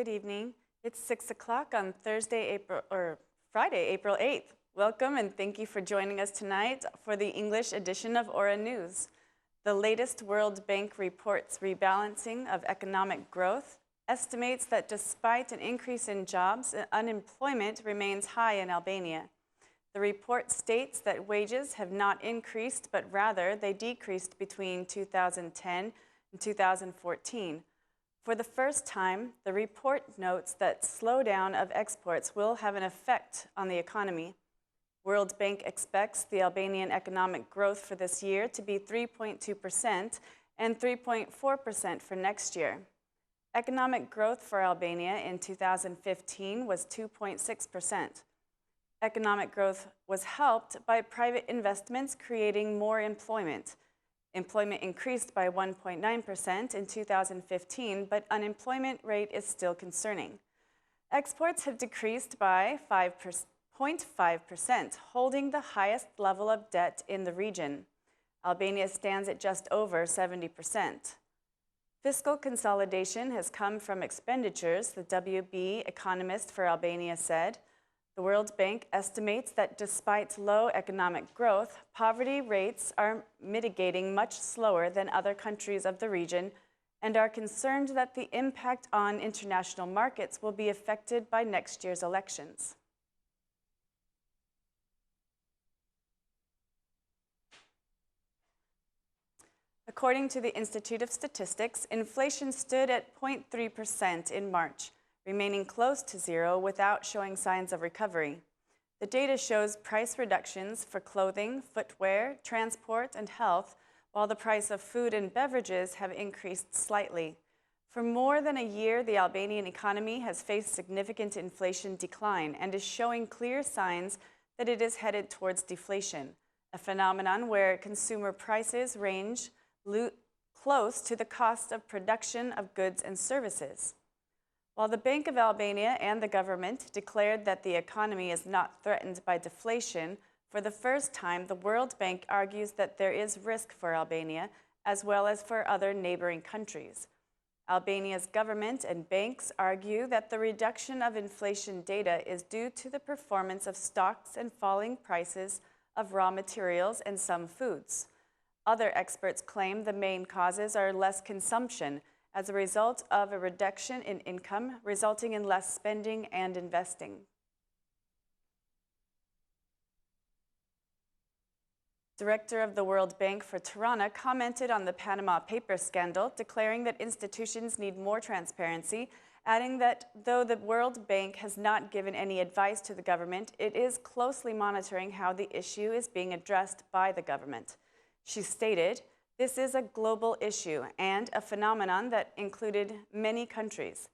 good evening. It's 6 o'clock on Friday, April 8th. Welcome and thank you for joining us tonight for the English edition of Aura News. The latest World Bank report's rebalancing of economic growth estimates that despite an increase in jobs, unemployment remains high in Albania. The report states that wages have not increased, but rather they decreased between 2010 and 2014. For the first time, the report notes that slowdown of exports will have an effect on the economy. World Bank expects the Albanian economic growth for this year to be 3.2% and 3.4% for next year. Economic growth for Albania in 2015 was 2.6%. Economic growth was helped by private investments creating more employment. Employment increased by 1.9% in 2015, but unemployment rate is still concerning. Exports have decreased by 5.5%, holding the highest level of debt in the region. Albania stands at just over 70%. Fiscal consolidation has come from expenditures, the WB economist for Albania said. The World Bank estimates that despite low economic growth, poverty rates are mitigating much slower than other countries of the region and are concerned that the impact on international markets will be affected by next year's elections. According to the Institute of Statistics, inflation stood at 0.3% in March, remaining close to zero without showing signs of recovery. The data shows price reductions for clothing, footwear, transport, and health, while the price of food and beverages have increased slightly. For more than a year, the Albanian economy has faced significant inflation decline and is showing clear signs that it is headed towards deflation, a phenomenon where consumer prices range close to the cost of production of goods and services. While the Bank of Albania and the government declared that the economy is not threatened by deflation, for the first time, the World Bank argues that there is risk for Albania, as well as for other neighboring countries. Albania's government and banks argue that the reduction of inflation data is due to the performance of stocks and falling prices of raw materials and some foods. Other experts claim the main causes are less consumption, as a result of a reduction in income, resulting in less spending and investing. Director of the World Bank for Tirane commented on the Panama Papers scandal, declaring that institutions need more transparency, adding that though the World Bank has not given any advice to the government, it is closely monitoring how the issue is being addressed by the government. She stated, "This is a global issue and a phenomenon that included many countries.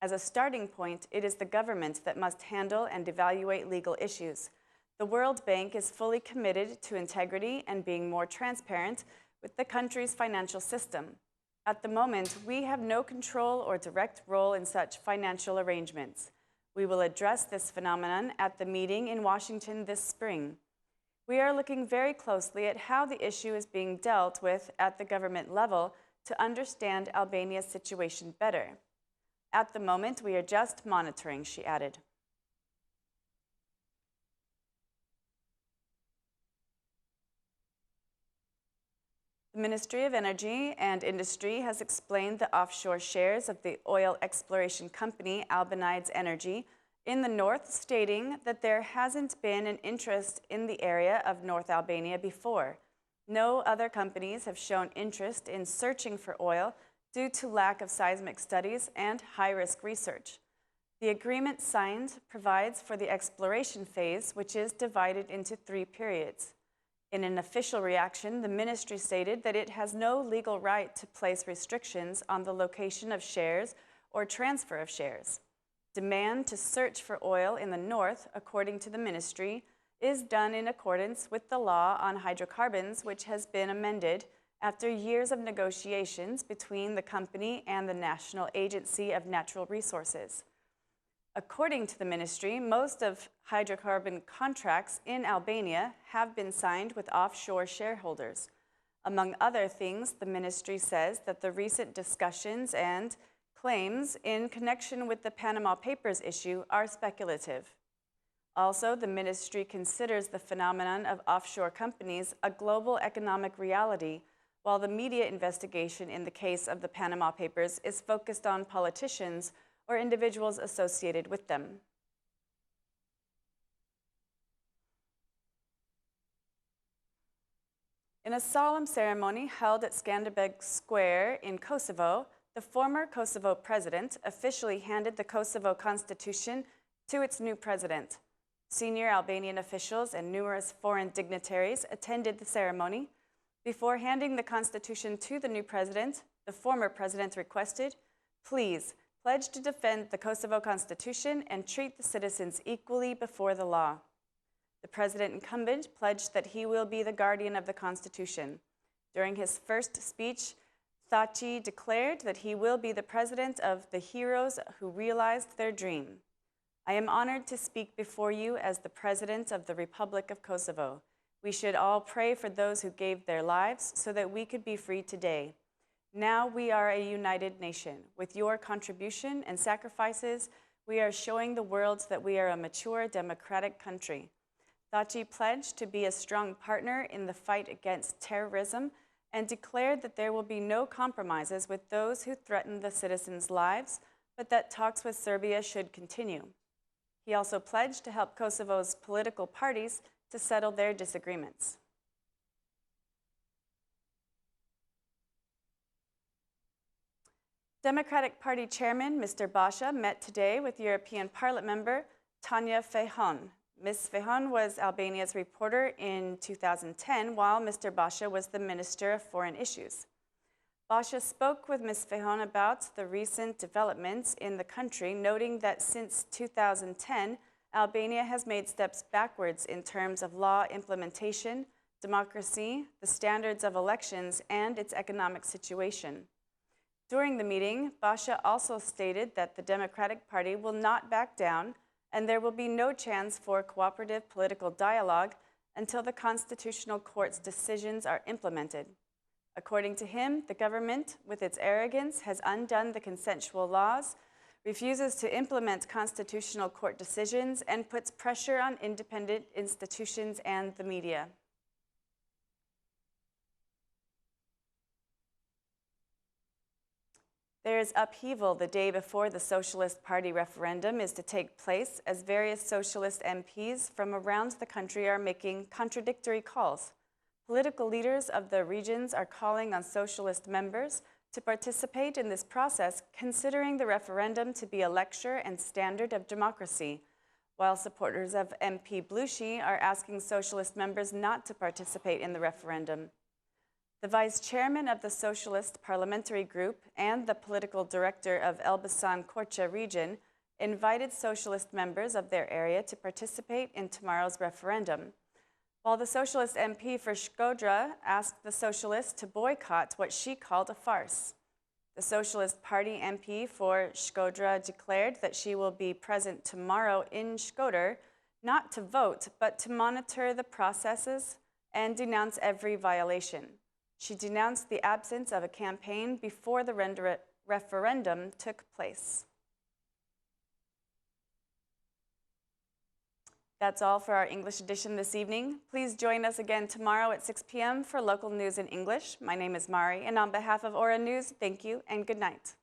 As a starting point, it is the government that must handle and evaluate legal issues. The World Bank is fully committed to integrity and being more transparent with the country's financial system. At the moment, we have no control or direct role in such financial arrangements. We will address this phenomenon at the meeting in Washington this spring. We are looking very closely at how the issue is being dealt with at the government level to understand Albania's situation better. At the moment, we are just monitoring," she added. The Ministry of Energy and Industry has explained the offshore shares of the oil exploration company Albanides Energy in the north, stating that there hasn't been an interest in the area of North Albania before. No other companies have shown interest in searching for oil due to lack of seismic studies and high-risk research. The agreement signed provides for the exploration phase, which is divided into 3 periods. In an official reaction, the ministry stated that it has no legal right to place restrictions on the location of shares or transfer of shares. Demand to search for oil in the north, according to the ministry, is done in accordance with the law on hydrocarbons, which has been amended after years of negotiations between the company and the National Agency of Natural Resources. According to the ministry, most of hydrocarbon contracts in Albania have been signed with offshore shareholders. Among other things, the ministry says that the recent discussions and claims in connection with the Panama Papers issue are speculative. Also, the ministry considers the phenomenon of offshore companies a global economic reality, while the media investigation in the case of the Panama Papers is focused on politicians or individuals associated with them. In a solemn ceremony held at Skanderbeg Square in Kosovo, the former Kosovo president officially handed the Kosovo constitution to its new president. Senior Albanian officials and numerous foreign dignitaries attended the ceremony. Before handing the constitution to the new president, the former president requested, "Please, pledge to defend the Kosovo constitution and treat the citizens equally before the law." The president incumbent pledged that he will be the guardian of the Constitution. During his first speech, Thaci declared that he will be the president of the heroes who realized their dream. "I am honored to speak before you as the president of the Republic of Kosovo. We should all pray for those who gave their lives so that we could be free today. Now we are a united nation. With your contribution and sacrifices, we are showing the world that we are a mature, democratic country." Thaci pledged to be a strong partner in the fight against terrorism and declared that there will be no compromises with those who threaten the citizens' lives, but that talks with Serbia should continue. He also pledged to help Kosovo's political parties to settle their disagreements. Democratic Party Chairman Mr. Basha met today with European Parliament member Tanja Fajon. Ms. Fajon was Albania's reporter in 2010, while Mr. Basha was the Minister of Foreign Issues. Basha spoke with Ms. Fajon about the recent developments in the country, noting that since 2010, Albania has made steps backwards in terms of law implementation, democracy, the standards of elections, and its economic situation. During the meeting, Basha also stated that the Democratic Party will not back down and there will be no chance for cooperative political dialogue until the Constitutional Court's decisions are implemented. According to him, the government, with its arrogance, has undone the consensual laws, refuses to implement Constitutional Court decisions, and puts pressure on independent institutions and the media. There is upheaval the day before the Socialist Party referendum is to take place, as various socialist MPs from around the country are making contradictory calls. Political leaders of the regions are calling on socialist members to participate in this process, considering the referendum to be a lecture and standard of democracy, while supporters of MP Blushi are asking socialist members not to participate in the referendum. The vice chairman of the Socialist Parliamentary Group and the political director of Elbasan-Korça region invited socialist members of their area to participate in tomorrow's referendum, while the socialist MP for Shkodra asked the socialists to boycott what she called a farce. The Socialist Party MP for Shkodra declared that she will be present tomorrow in Shkodër, not to vote, but to monitor the processes and denounce every violation. She denounced the absence of a campaign before the referendum took place. That's all for our English edition this evening. Please join us again tomorrow at 6 p.m. for local news in English. My name is Mari, and on behalf of Aura News, thank you and good night.